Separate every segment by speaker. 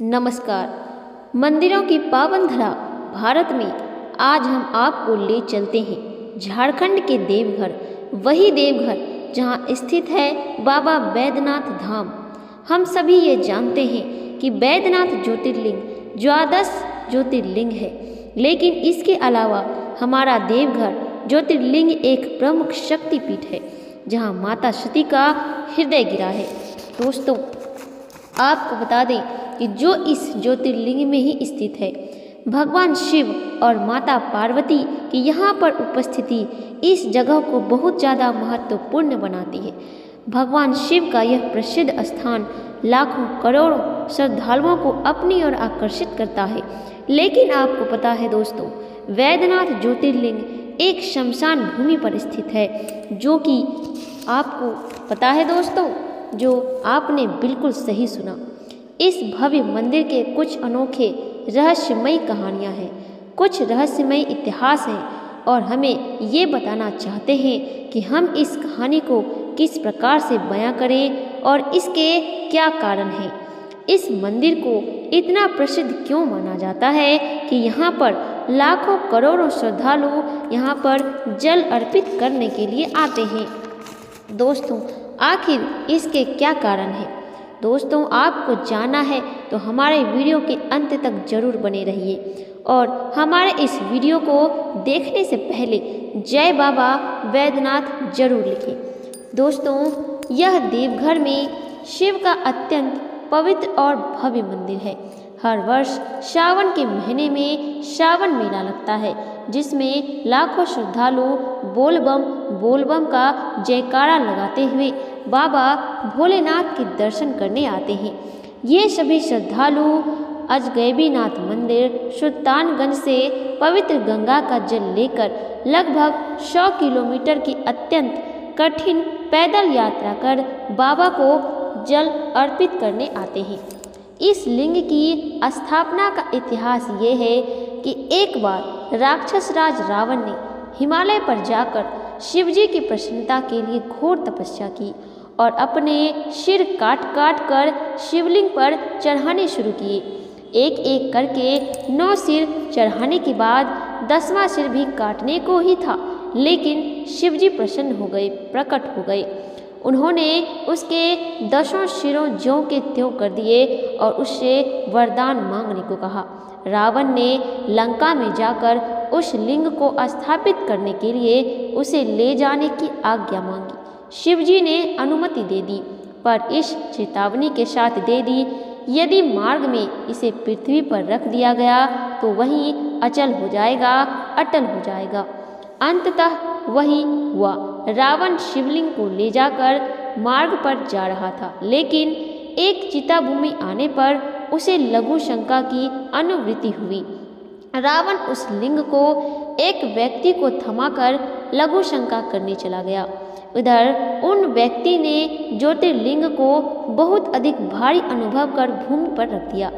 Speaker 1: नमस्कार। मंदिरों की पावन धरा भारत में आज हम आपको ले चलते हैं झारखंड के देवघर, वही देवघर जहां स्थित है बाबा बैद्यनाथ धाम। हम सभी ये जानते हैं कि बैद्यनाथ ज्योतिर्लिंग द्वादश ज्योतिर्लिंग है, लेकिन इसके अलावा हमारा देवघर ज्योतिर्लिंग एक प्रमुख शक्तिपीठ है जहां माता सती का हृदय गिरा है। दोस्तों, आपको बता दें कि जो इस ज्योतिर्लिंग में ही स्थित है, भगवान शिव और माता पार्वती की यहाँ पर उपस्थिति इस जगह को बहुत ज़्यादा महत्वपूर्ण बनाती है। भगवान शिव का यह प्रसिद्ध स्थान लाखों करोड़ों श्रद्धालुओं को अपनी ओर आकर्षित करता है। लेकिन आपको पता है दोस्तों, बैद्यनाथ ज्योतिर्लिंग एक शमशान भूमि पर स्थित है, जो कि आपको पता है दोस्तों, जो आपने बिल्कुल सही सुना। इस भव्य मंदिर के कुछ अनोखे रहस्यमयी कहानियाँ हैं, कुछ रहस्यमयी इतिहास हैं, और हमें ये बताना चाहते हैं कि हम इस कहानी को किस प्रकार से बयां करें और इसके क्या कारण हैं। इस मंदिर को इतना प्रसिद्ध क्यों माना जाता है कि यहाँ पर लाखों करोड़ों श्रद्धालु यहाँ पर जल अर्पित करने के लिए आते हैं। दोस्तों, आखिर इसके क्या कारण हैं? दोस्तों, आपको जानना है तो हमारे वीडियो के अंत तक जरूर बने रहिए, और हमारे इस वीडियो को देखने से पहले जय बाबा बैद्यनाथ जरूर लिखें। दोस्तों, यह देवघर में शिव का अत्यंत पवित्र और भव्य मंदिर है। हर वर्ष श्रावण के महीने में श्रावण मेला लगता है, जिसमें लाखों श्रद्धालु बोलबम का जयकारा लगाते हुए बाबा भोलेनाथ के दर्शन करने आते हैं। ये सभी श्रद्धालु अजगैबीनाथ मंदिर सुल्तानगंज से पवित्र गंगा का जल लेकर लगभग 100 किलोमीटर की अत्यंत कठिन पैदल यात्रा कर बाबा को जल अर्पित करने आते हैं। इस लिंग की स्थापना का इतिहास ये है कि एक बार राक्षस राज रावण ने हिमालय पर जाकर शिवजी की प्रसन्नता के लिए घोर तपस्या की और अपने सिर काट कर शिवलिंग पर चढ़ाने शुरू किए। एक एक करके 9 सिर चढ़ाने के बाद 10वां सिर भी काटने को ही था, लेकिन शिवजी प्रसन्न हो गए, प्रकट हो गए। उन्होंने उसके 10 सिरों ज्यों के त्यों कर दिए और उससे वरदान मांगने को कहा। रावण ने लंका में जाकर उस लिंग को स्थापित करने के लिए उसे ले जाने की आज्ञा मांगी। शिवजी ने अनुमति दे दी, पर इस चेतावनी के साथ दे दी, यदि मार्ग में इसे पृथ्वी पर रख दिया गया तो वहीं अचल हो जाएगा। अंततः वही हुआ। रावण शिवलिंग को ले जाकर मार्ग पर जा रहा था, लेकिन एक चिता भूमि आने पर उसे लघु शंका की अनुवृत्ति हुई। रावण उस लिंग को एक व्यक्ति को थमाकर लघु शंका करने चला गया। उधर उन व्यक्ति ने ज्योतिर्लिंग को बहुत अधिक भारी अनुभव कर भूमि पर रख दिया,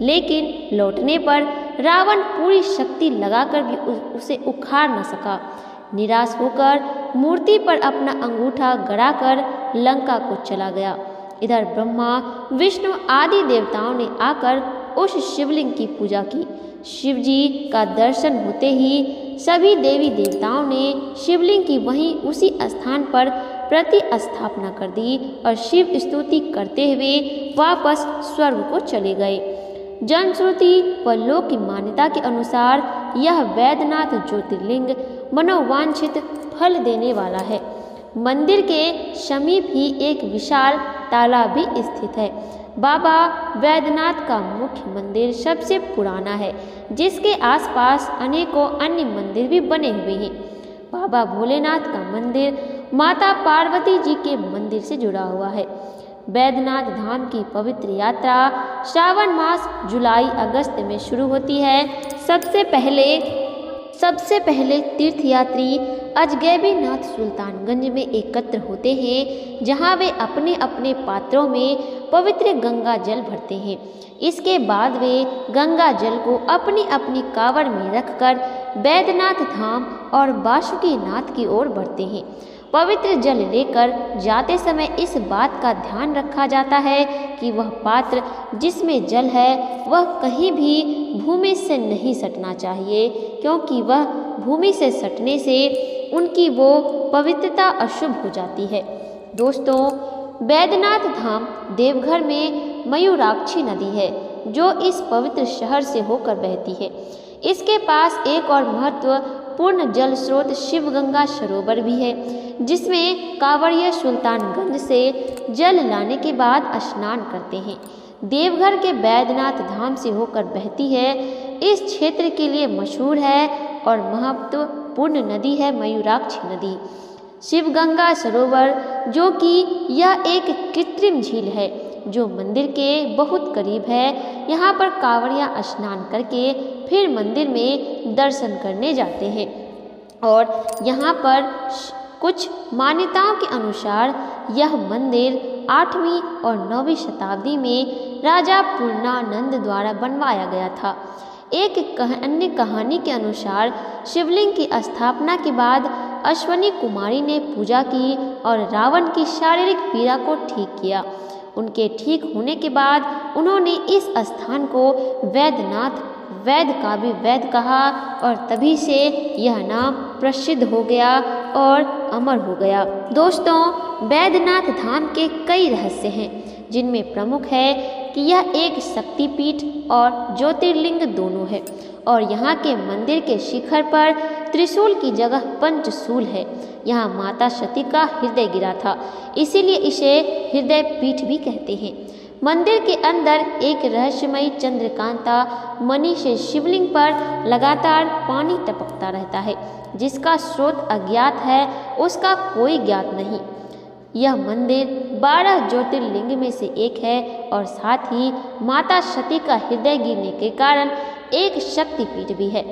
Speaker 1: लेकिन लौटने पर रावण पूरी शक्ति लगाकर भी उसे उखाड़ न सका। निराश होकर मूर्ति पर अपना अंगूठा गड़ाकर लंका को चला गया। इधर ब्रह्मा, विष्णु आदि देवताओं ने आकर उस शिवलिंग की पूजा की। शिवजी का दर्शन होते ही सभी देवी देवताओं ने शिवलिंग की वहीं उसी स्थान पर प्रतिस्थापना कर दी और शिव स्तुति करते हुए वापस स्वर्ग को चले गए। जनश्रुति व लोक की मान्यता के अनुसार यह बैद्यनाथ ज्योतिर्लिंग मनोवांछित फल देने वाला है। मंदिर के समीप ही एक विशाल तालाब भी स्थित है। बाबा बैद्यनाथ का मुख्य मंदिर सबसे पुराना है, जिसके आसपास अनेकों अन्य मंदिर भी बने हुए हैं। बाबा भोलेनाथ का मंदिर माता पार्वती जी के मंदिर से जुड़ा हुआ है। बैद्यनाथ धाम की पवित्र यात्रा श्रावण मास जुलाई अगस्त में शुरू होती है। सबसे पहले तीर्थयात्री अजगैबीनाथ सुल्तानगंज में एकत्र होते हैं, जहां वे अपने अपने पात्रों में पवित्र गंगा जल भरते हैं। इसके बाद वे गंगा जल को अपनी अपनी कांवड़ में रखकर बैद्यनाथ धाम और बासुकीनाथ की ओर बढ़ते हैं। पवित्र जल लेकर जाते समय इस बात का ध्यान रखा जाता है कि वह पात्र जिसमें जल है वह कहीं भी भूमि से नहीं सटना चाहिए, क्योंकि वह भूमि से सटने से उनकी वो पवित्रता अशुभ हो जाती है। दोस्तों, बैद्यनाथ धाम देवघर में मयूराक्षी नदी है जो इस पवित्र शहर से होकर बहती है। इसके पास एक और महत्वपूर्ण जल स्रोत शिवगंगा सरोवर भी है, जिसमें कांवड़िया सुल्तानगंज से जल लाने के बाद स्नान करते हैं। देवघर के बैद्यनाथ धाम से होकर बहती है, इस क्षेत्र के लिए मशहूर है और महत्वपूर्ण नदी है मयूराक्षी नदी। शिवगंगा सरोवर, जो कि यह एक कृत्रिम झील है जो मंदिर के बहुत करीब है, यहाँ पर कांवड़िया स्नान करके फिर मंदिर में दर्शन करने जाते हैं। और यहाँ पर कुछ मान्यताओं के अनुसार यह मंदिर 8वीं और 9वीं शताब्दी में राजा पूर्णानंद द्वारा बनवाया गया था। एक अन्य कहानी के अनुसार शिवलिंग की स्थापना के बाद अश्वनी कुमारी ने पूजा की और रावण की शारीरिक पीड़ा को ठीक किया। उनके ठीक होने के बाद उन्होंने इस स्थान को वैद्यनाथ, वैद्य का भी वैद्य कहा और तभी से यह नाम प्रसिद्ध हो गया और अमर हो गया। दोस्तों, बैद्यनाथ धाम के कई रहस्य हैं, जिनमें प्रमुख है कि यह एक शक्तिपीठ और ज्योतिर्लिंग दोनों है और यहाँ के मंदिर के शिखर पर त्रिशूल की जगह पंचशूल है। यहाँ माता सती का हृदय गिरा था, इसीलिए इसे हृदय पीठ भी कहते हैं। मंदिर के अंदर एक रहस्यमयी चंद्रकांता मणि से शिवलिंग पर लगातार पानी टपकता रहता है, जिसका स्रोत अज्ञात है, उसका कोई ज्ञात नहीं। यह मंदिर 12 ज्योतिर्लिंग में से एक है और साथ ही माता सती का हृदय गिरने के कारण एक शक्तिपीठ भी है।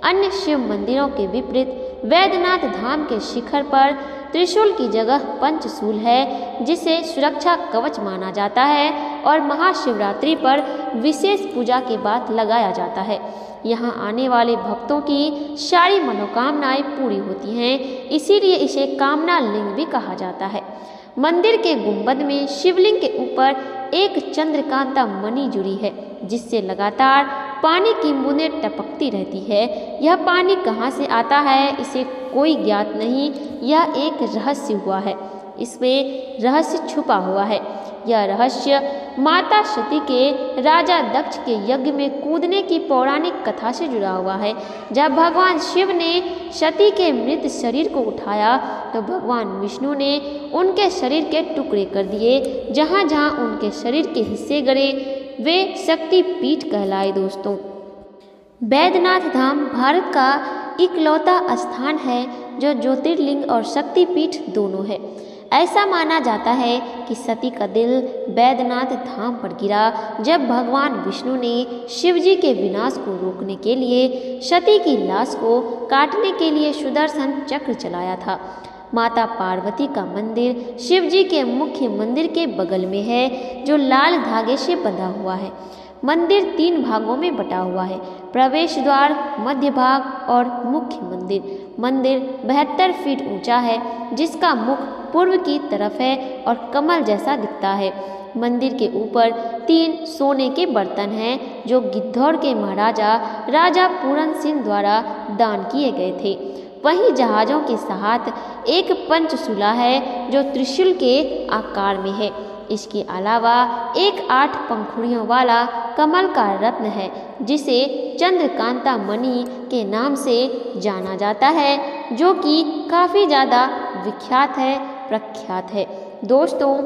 Speaker 1: अन्य शिव मंदिरों के विपरीत बैद्यनाथ धाम के शिखर पर त्रिशूल की जगह पंचशूल है, जिसे सुरक्षा कवच माना जाता है और महाशिवरात्रि पर विशेष पूजा के बाद लगाया जाता है। यहाँ आने वाले भक्तों की सारी मनोकामनाएं पूरी होती हैं, इसीलिए इसे कामना लिंग भी कहा जाता है। मंदिर के गुंबद में शिवलिंग के ऊपर एक चंद्रकांता मणि जुड़ी है, जिससे लगातार पानी की बूंदें टपकती रहती है। यह पानी कहाँ से आता है, इसे कोई ज्ञात नहीं, यह एक रहस्य हुआ है, इसमें रहस्य छुपा हुआ है। यह रहस्य माता सती के राजा दक्ष के यज्ञ में कूदने की पौराणिक कथा से जुड़ा हुआ है। जब भगवान शिव ने सती के मृत शरीर को उठाया तो भगवान विष्णु ने उनके शरीर के टुकड़े कर दिए। जहाँ जहाँ उनके शरीर के हिस्से गड़े वे शक्तिपीठ कहलाए। दोस्तों, बैद्यनाथ धाम भारत का इकलौता स्थान है जो ज्योतिर्लिंग और शक्तिपीठ दोनों है। ऐसा माना जाता है कि सती का दिल बैद्यनाथ धाम पर गिरा जब भगवान विष्णु ने शिवजी के विनाश को रोकने के लिए सती की लाश को काटने के लिए सुदर्शन चक्र चलाया था। माता पार्वती का मंदिर शिवजी के मुख्य मंदिर के बगल में है, जो लाल धागे से बंधा हुआ है। मंदिर 3 भागों में बटा हुआ है, प्रवेश द्वार, मध्य भाग और मुख्य मंदिर। मंदिर 72 फीट ऊंचा है, जिसका मुख पूर्व की तरफ है और कमल जैसा दिखता है। मंदिर के ऊपर 3 सोने के बर्तन हैं, जो गिद्धौर के महाराजा राजा पूरन सिंह द्वारा दान किए गए थे। वहीं जहाज़ों के साथ एक पंचशूला है, जो त्रिशूल के आकार में है। इसके अलावा एक 8 पंखुड़ियों वाला कमल का रत्न है, जिसे चंद्रकांता मणि के नाम से जाना जाता है, जो कि काफ़ी ज़्यादा विख्यात है, प्रख्यात है। दोस्तों,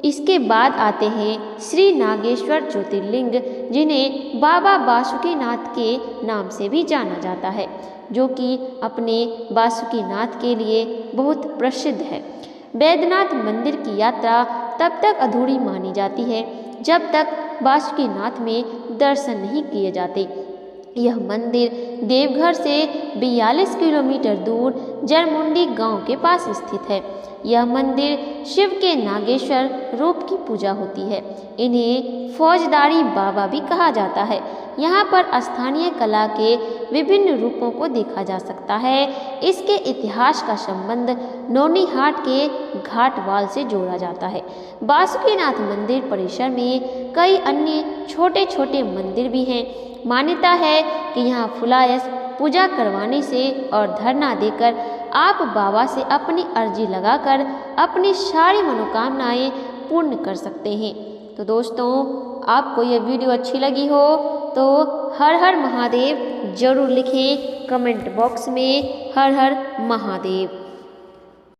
Speaker 1: इसके बाद आते हैं श्री नागेश्वर ज्योतिर्लिंग, जिन्हें बाबा बासुकीनाथ के नाम से भी जाना जाता है, जो कि अपने बासुकीनाथ के लिए बहुत प्रसिद्ध है। बैद्यनाथ मंदिर की यात्रा तब तक अधूरी मानी जाती है जब तक बासुकीनाथ में दर्शन नहीं किए जाते। यह मंदिर देवघर से 42 किलोमीटर दूर जरमुंडी गांव के पास स्थित है। यह मंदिर शिव के नागेश्वर रूप की पूजा होती है। इन्हें फौजदारी बाबा भी कहा जाता है। यहाँ पर स्थानीय कला के विभिन्न रूपों को देखा जा सकता है। इसके इतिहास का संबंध नौनीहाट के घाटवाल से जोड़ा जाता है। बासुकीनाथ मंदिर परिसर में कई अन्य छोटे छोटे मंदिर भी हैं। मान्यता है कि यहाँ फुलायस पूजा करवाने से और धरना देकर आप बाबा से अपनी अर्जी लगाकर अपनी सारी मनोकामनाएं पूर्ण कर सकते हैं। तो दोस्तों, आपको यह वीडियो अच्छी लगी हो तो हर हर महादेव जरूर लिखें कमेंट बॉक्स में, हर हर महादेव।